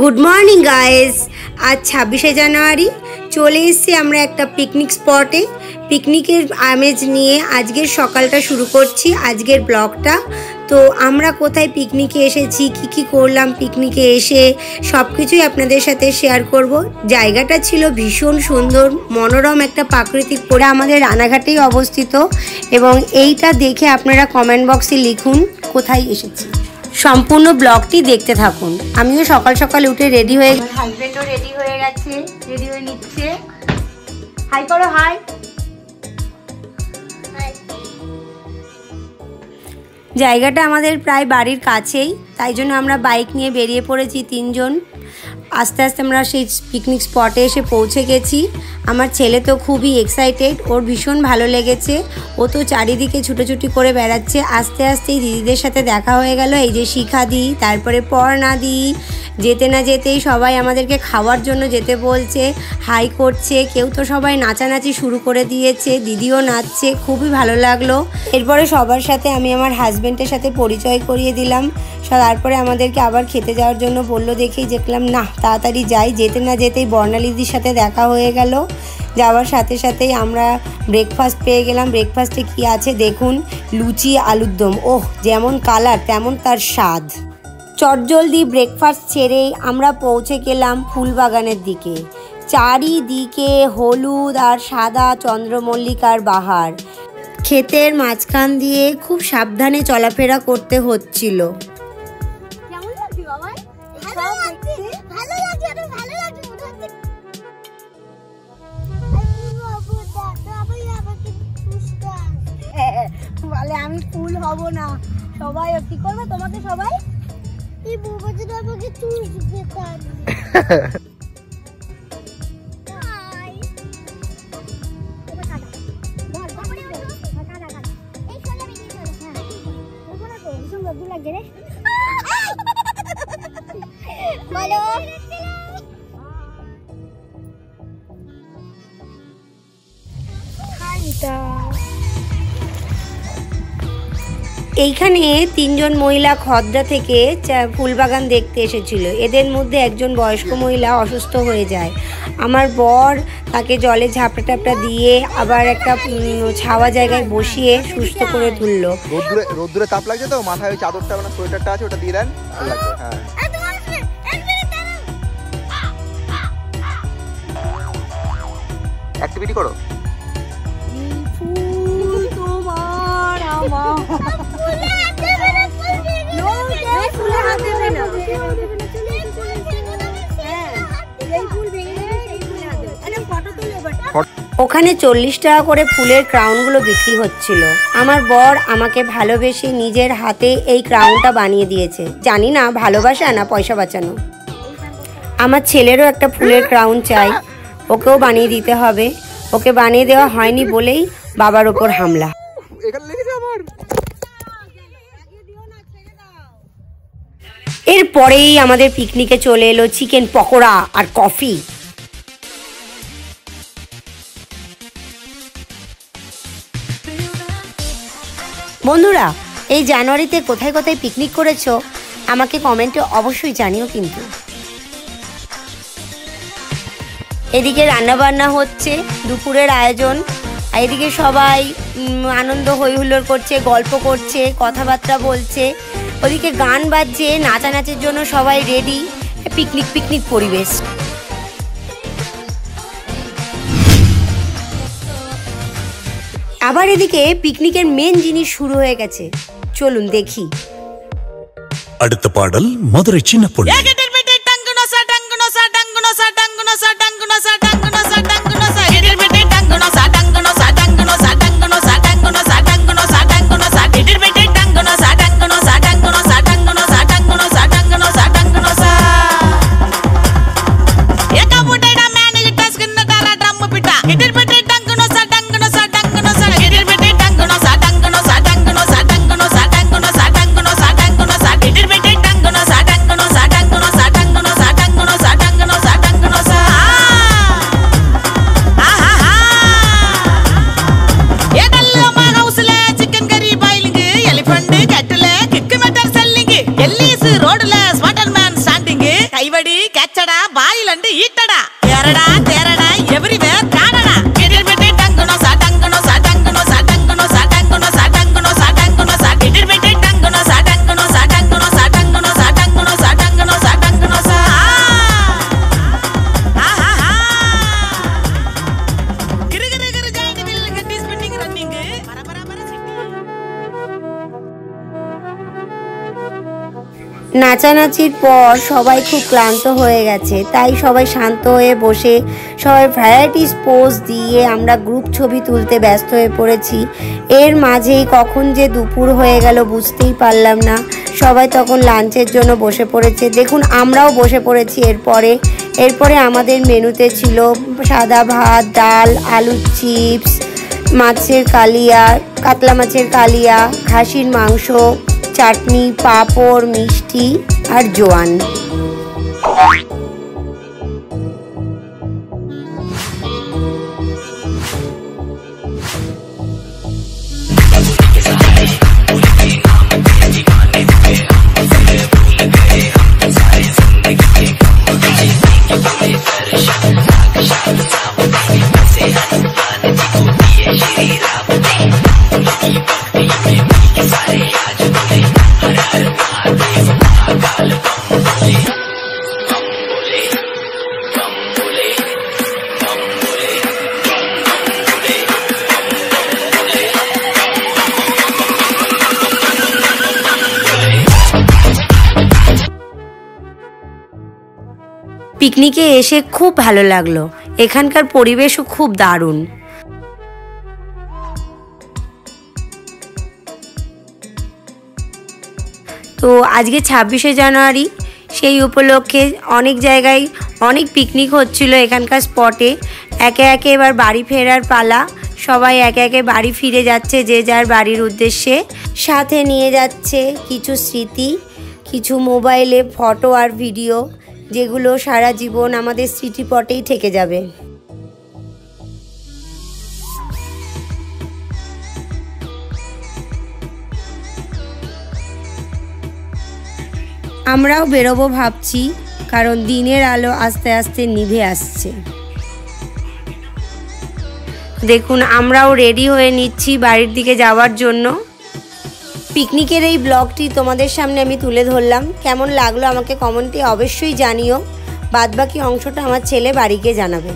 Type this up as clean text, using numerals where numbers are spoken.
Good morning guys. आज 26 জানুয়ারি চলে এসেছি আমরা একটা পিকনিক স্পটে। পিকনিকের আমেজ নিয়ে আজকের সকালটা শুরু করছি, আজকের ব্লগটা। তো আমরা কোথায় পিকনিকে এসেছি, কি করলাম পিকনিকে এসে, সব কিছুই আপনাদের সাথে শেয়ার করব। জায়গাটা ছিল ভীষণ সুন্দর, মনোরম একটা প্রাকৃতিক পরে আমাদের রানাঘাটেই অবস্থিত। এবং এইটা দেখে আপনারা কমেন্ট বক্সে লিখুন কোথায় এসেছি। সম্পূর্ণ ব্লগটি দেখতে থাকুন। আমিও সকাল সকাল উঠে রেডি হয়ে, হাজবেন্ডও রেডি হয়ে গেছে, রেডি হয়ে নিচ্ছে। হাই করো, হাই। জায়গাটা আমাদের প্রায় বাড়ির কাছেই, তাই জন্য আমরা বাইক নিয়ে বেরিয়ে পড়েছি তিনজন। আস্তে আস্তে আমরা সেই পিকনিক স্পটে এসে পৌঁছে গেছি। আমার ছেলে তো খুবই এক্সাইটেড, ওর ভীষণ ভালো লেগেছে। ও তো চারিদিকে ছুটোছুটি করে বেড়াচ্ছে। আস্তে আস্তেই দিদিদের সাথে দেখা হয়ে গেল। এই যে শিখা দি, তারপরে পর্ণা দি। যেতে না যেতেই সবাই আমাদেরকে খাওয়ার জন্য যেতে বলছে, হাই করছে। কেউ তো সবাই নাচানাচি শুরু করে দিয়েছে, দিদিও নাচছে, খুবই ভালো লাগলো। এরপরে সবার সাথে আমি আমার হাজব্যান্ডের সাথে পরিচয় করিয়ে দিলাম। তারপরে আমাদেরকে আবার খেতে যাওয়ার জন্য বললো, দেখেই দেখলাম না তাড়াতাড়ি যাই। যেতে না যেতেই বর্ণালীদির সাথে দেখা হয়ে গেল। যাওয়ার সাথে সাথেই আমরা ব্রেকফাস্ট পেয়ে গেলাম। ব্রেকফাস্টে কি আছে দেখুন, লুচি আলুর দম। ওহ, যেমন কালার তেমন তার স্বাদ। চটজলদি ব্রেকফাস্ট ছেড়েই আমরা পৌঁছে গেলাম ফুলবাগানের দিকে। চারিদিকে হলুদ আর সাদা চন্দ্রমল্লিকার বাহার। ক্ষেতের মাঝখান দিয়ে খুব সাবধানে চলাফেরা করতে হচ্ছিল। বলে আমি ফুল হব না, সবাই কি করবে তোমাকে, সবাই এই বুবাজে আমাকে চুষবে তাই। বলো এইখানে তিনজন মহিলা খদ্রা থেকে ফুলবাগান দেখতে এসেছিল। এদের মধ্যে একজন বয়স্ক মহিলা অসুস্থ হয়ে যায়। আমার বর তাকে জলে ঝাপটা টাপটা দিয়ে আবার একটা ছাওয়া জায়গায় বসিয়ে সুস্থ করে তুললো। রোদ্দুরে তাপ লাগছে তো, মাথায় ওই চাদরটা মানে সোয়েটারটা আছে ওটা দিয়ে দেন। অ্যাক্টিভিটি করো। ওখানে 40 টাকা করে ফুলের ক্রাউনগুলো বিক্রি হচ্ছিল। আমার বর আমাকে ভালোবেসে নিজের হাতে এই ক্রাউনটা বানিয়ে দিয়েছে। জানি না ভালোবাসা না পয়সা বাঁচানো। আমার ছেলেরও একটা ফুলের ক্রাউন চাই, ওকেও বানিয়ে দিতে হবে। ওকে বানিয়ে দেওয়া হয়নি বলেই বাবার ওপর হামলা। এরপরেই আমাদের পিকনিকে চলে এলো চিকেন পকোড়া আর কফি। বন্ধুরা, এই জানুয়ারিতে কোথায় কোথায় পিকনিক করেছো আমাকে কমেন্টে অবশ্যই জানিও কিন্তু। এদিকে রান্নাবান্না হচ্ছে, দুপুরের আয়োজন। এদিকে সবাই আনন্দ হই হুল্লোড় করছে, গল্প করছে, কথাবার্তা বলছে। ওদিকে গান বাজছে, নাচানাচির জন্য সবাই রেডি। পিকনিক পিকনিক পরিবেশ। আবার এদিকে পিকনিকের মেন জিনিস শুরু হয়ে গেছে, চলুন দেখি। அடுத்த பாடல் மதுரை சின்ன பொண்ணு. নাচানাচির পর সবাই খুব ক্লান্ত হয়ে গেছে, তাই সবাই শান্ত হয়ে বসে সবাই ভ্যারাইটিস পোজ দিয়ে আমরা গ্রুপ ছবি তুলতে ব্যস্ত হয়ে পড়েছি। এর মাঝেই কখন যে দুপুর হয়ে গেল বুঝতেই পারলাম না। সবাই তখন লাঞ্চের জন্য বসে পড়েছে। দেখুন আমরাও বসে পড়েছি। এরপরে আমাদের মেনুতে ছিল সাদা ভাত, ডাল, আলুর চিপস, মাছের কালিয়া, কাতলা মাছের কালিয়া, খাসির মাংস, চাটনি, পাঁপড়, মিষ্টি আর জোয়ান। পিকনিকে এসে খুব ভালো লাগলো। এখানকার পরিবেশও খুব দারুণ। তো আজকে 26শে জানুয়ারি, সেই উপলক্ষে অনেক জায়গায় অনেক পিকনিক হচ্ছিল এখানকার স্পটে। একে একে এবার বাড়ি ফেরার পালা। সবাই একে একে বাড়ি ফিরে যাচ্ছে যে যার বাড়ির উদ্দেশ্যে। সাথে নিয়ে যাচ্ছে কিছু স্মৃতি, কিছু মোবাইলে ফটো আর ভিডিও, যেগুলো সারা জীবন আমাদের স্মৃতিপটেই থেকে যাবে। আমরাও বেরোবো ভাবছি, কারণ দিনের আলো আস্তে আস্তে নিভে আসছে। দেখুন আমরাও রেডি হয়ে নিচ্ছি বাড়ির দিকে যাওয়ার জন্য। পিকনিকের এই ব্লগটি তোমাদের সামনে আমি তুলে ধরলাম। কেমন লাগলো আমাকে কমেন্টে অবশ্যই জানিও। বাদবাকি অংশটা আমার ছেলে বাড়ি গিয়ে জানাবে।